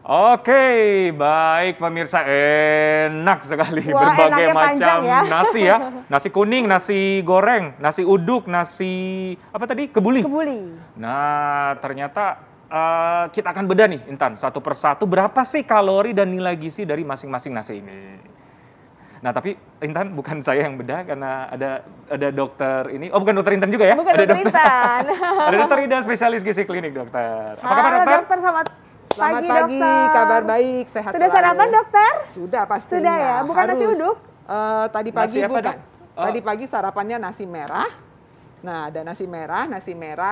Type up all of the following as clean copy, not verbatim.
Oke, baik pemirsa, enak sekali Wah, berbagai enaknya macam panjang ya. nasi ya. Nasi kuning, nasi goreng, nasi uduk, nasi apa tadi? Kebuli. Kebuli. Nah, ternyata kita akan bedah nih, Intan, satu persatu berapa sih kalori dan nilai gizi dari masing-masing nasi ini. Nah, tapi Intan bukan saya yang bedah karena ada dokter ini. Oh, bukan dokter Intan juga ya? Bukan Ada dokter Intan. Ada dokter Ida, spesialis gizi klinik, dokter. Apa kabar, Halo dokter? dokter, selamat Selamat pagi, pagi, dokter. kabar baik, sehat Sudah selalu. sarapan dokter? Sudah pastinya. Sudah ya, bukan nasi harus. uduk? Tadi pagi Nasi apa, bukan. Dok? Oh. Tadi pagi sarapannya nasi merah. Nah, ada nasi merah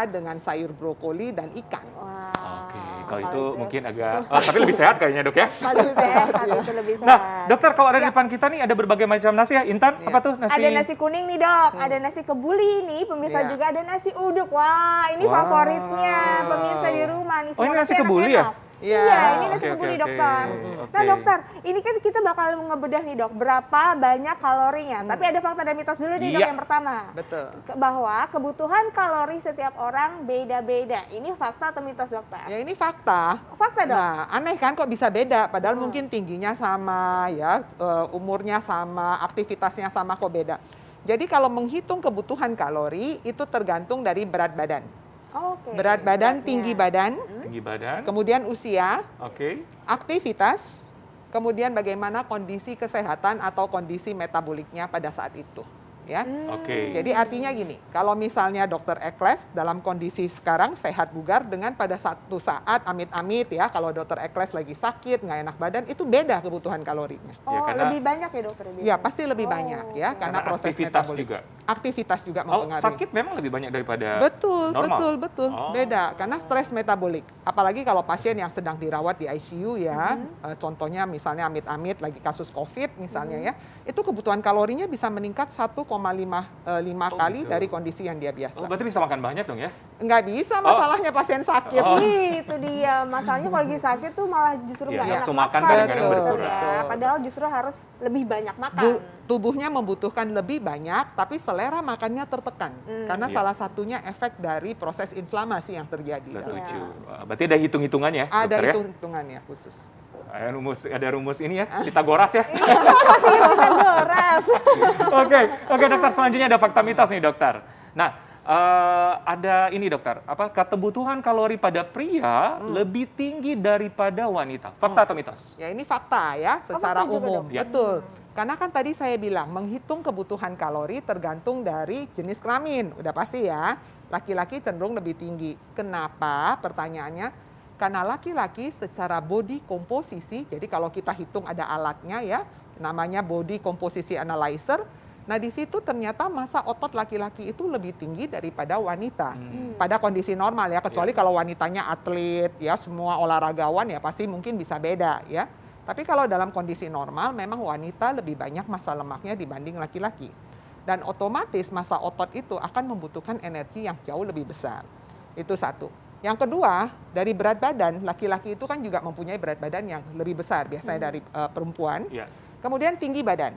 dengan sayur brokoli dan ikan. Wah, Oke, kalau itu mungkin agak, tapi lebih sehat kayaknya, Dok ya. lebih sehat, itu lebih sehat. Nah, dokter, kalau ada di Ya. depan kita nih ada berbagai macam nasi ya, Intan. Iya. Apa tuh nasi? Ada nasi kuning nih dok, ada nasi kebuli nih, pemirsa Iya. juga ada nasi uduk. Wah, ini Wow. favoritnya pemirsa di rumah nih. Oh, ini Semua nasi nasi kebuli ya? enak-enak. Iya. Iya, ini nasi Oke, kebuli oke, dokter. oke. Nah dokter, ini kan kita bakal ngebedah nih dok, berapa banyak kalorinya. Tapi ada fakta dan mitos dulu nih dok Iya. yang pertama. Betul. Bahwa kebutuhan kalori setiap orang beda-beda. Ini fakta atau mitos dokter? Ya ini fakta. Fakta dok. Nah, aneh kan kok bisa beda, padahal mungkin tingginya sama ya, umurnya sama, aktivitasnya sama kok beda. Jadi kalau menghitung kebutuhan kalori itu tergantung dari berat badan. Oke. Berat badan, beratnya. tinggi badan, Tinggi badan. kemudian usia, Oke. aktivitas, kemudian bagaimana kondisi kesehatan atau kondisi metaboliknya pada saat itu. Ya. Oke. Jadi artinya gini, kalau misalnya dokter Ekles dalam kondisi sekarang sehat bugar dengan pada satu saat amit-amit ya, kalau dokter Ekles lagi sakit, nggak enak badan, itu beda kebutuhan kalorinya. Oh, Ya, karena- lebih banyak ya dokter? Ya biasanya? pasti lebih Oh, banyak ya, oke. karena proses aktivitas metabolik. juga. Aktivitas juga Oh, mempengaruhi. sakit memang lebih banyak daripada Betul, normal? betul, Oh. beda karena stres metabolik. Apalagi kalau pasien yang sedang dirawat di ICU ya, contohnya misalnya amit-amit lagi kasus COVID misalnya ya, itu kebutuhan kalorinya bisa meningkat 1,5 kali gitu. dari kondisi yang dia Oh, biasa. berarti bisa makan banyak dong ya? Nggak bisa masalahnya pasien sakit. Oh. Itu dia, masalahnya kalau lagi sakit tuh malah justru Iya, nggak iya, enak nafsu makan. makan kadang-kadang Betul, berkurang. ya. Betul. Padahal justru harus lebih banyak makan. Tubuhnya membutuhkan lebih banyak, tapi selera makannya tertekan. Karena Iya. salah satunya efek dari proses inflamasi yang terjadi. Setuju. Berarti ada hitung-hitungannya, Ada dokter ya? hitung-hitungannya khusus. Ada rumus ini ya, Pitagoras ya. Pitagoras. Oke, dokter, selanjutnya ada fakta mitos nih, dokter. Nah, ada ini dokter, kebutuhan kalori pada pria lebih tinggi daripada wanita. Fakta atau mitos? Ya ini fakta ya, secara fakta juga umum. dong? Ya. Betul. Karena kan tadi saya bilang, menghitung kebutuhan kalori tergantung dari jenis kelamin. Udah pasti ya, laki-laki cenderung lebih tinggi. Kenapa? Pertanyaannya, karena laki-laki secara body komposisi, jadi kalau kita hitung ada alatnya ya, namanya body composition analyzer. Nah di situ ternyata massa otot laki-laki itu lebih tinggi daripada wanita. Pada kondisi normal ya, kecuali kalau wanitanya atlet ya, semua olahragawan ya pasti mungkin bisa beda ya. Tapi kalau dalam kondisi normal memang wanita lebih banyak massa lemaknya dibanding laki-laki. Dan otomatis massa otot itu akan membutuhkan energi yang jauh lebih besar. Itu satu. Yang kedua, dari berat badan, laki-laki itu kan juga mempunyai berat badan yang lebih besar biasanya dari perempuan. Ya. Kemudian tinggi badan.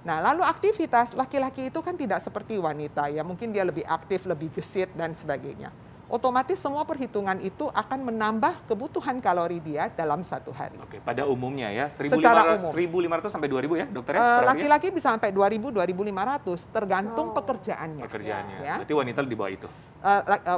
Nah, lalu aktivitas laki-laki itu kan tidak seperti wanita ya, mungkin dia lebih aktif, lebih gesit dan sebagainya. Otomatis semua perhitungan itu akan menambah kebutuhan kalori dia dalam satu hari. Oke, pada umumnya ya, Secara umum. 1.500 sampai 2.000 ya, dokter ya? per hari ya? Laki-laki bisa sampai 2.000, 2.500 tergantung pekerjaannya. Pekerjaannya. Ya. Berarti wanita di bawah itu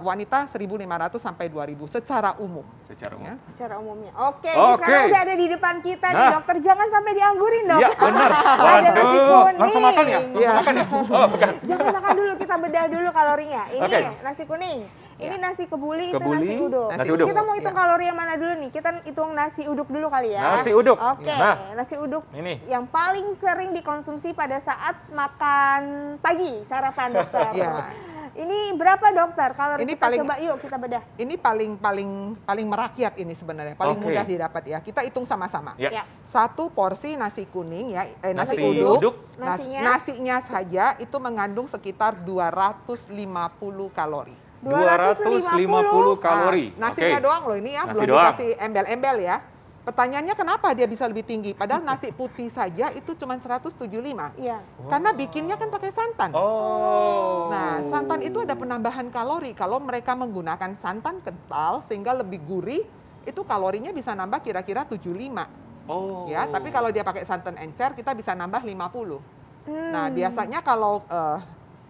Wanita 1.500 sampai 2.000 secara umum. secara umum. Ya. Secara umumnya. Oke, Oke. sekarang udah ada di depan kita nih Nah. dokter. Jangan sampai dianggurin dok. Iya, benar. Ada nasi Waduh, kuning. langsung makan ya? Langsung Iya. makan ya? Oh, bukan. Jangan makan dulu, kita bedah dulu kalorinya. Ini Oke. nasi kuning, ini nasi kebuli, Kebuli, itu nasi uduk. nasi uduk. Kita mau hitung Iya. kalori yang mana dulu nih? Kita hitung nasi uduk dulu kali ya. Nasi uduk. Oke, Nah. nasi uduk Ini. yang paling sering dikonsumsi pada saat makan pagi, sarapan dokter. Iya. Ini berapa dokter? Kalori Ini kita paling- coba yuk kita bedah. Ini paling merakyat ini sebenarnya, paling Oke. mudah didapat ya. Kita hitung sama-sama. Ya. Ya. Satu porsi nasi kuning ya, nasi Nasi uduk. uduk. Nasinya saja itu mengandung sekitar 250 kalori. 250 kalori. Nah, nasinya Oke. doang loh ini ya, Nasi belum doang. dikasih embel-embel ya. Pertanyaannya kenapa dia bisa lebih tinggi? Padahal nasi putih saja itu cuma 175. Iya. Karena bikinnya kan pakai santan. Oh. Nah, santan itu ada penambahan kalori kalau mereka menggunakan santan kental sehingga lebih gurih itu kalorinya bisa nambah kira-kira 75. Oh. Ya, tapi kalau dia pakai santan encer kita bisa nambah 50. Nah, Hmm. biasanya kalau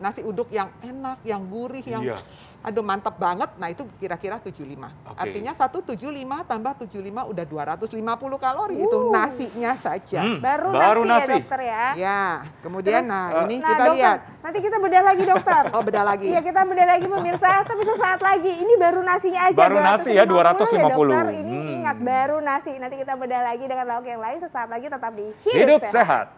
nasi uduk yang enak, yang gurih, yang Iya. aduh mantap banget, nah itu kira-kira 75. Oke. Artinya 175 tambah 75 udah 250 kalori itu nasinya saja. Baru nasi ya dokter ya. Ya, kemudian Terus, ini nah, kita dokter, lihat. nanti kita bedah lagi dokter. Oh, beda lagi. Iya, kita bedah lagi pemirsa, tapi sesaat lagi. Ini baru nasinya aja. Baru nasi ya, 250. dokter. Ini ingat, baru nasi. Nanti kita bedah lagi dengan lauk yang lain. Sesaat lagi tetap di Hidup sehat.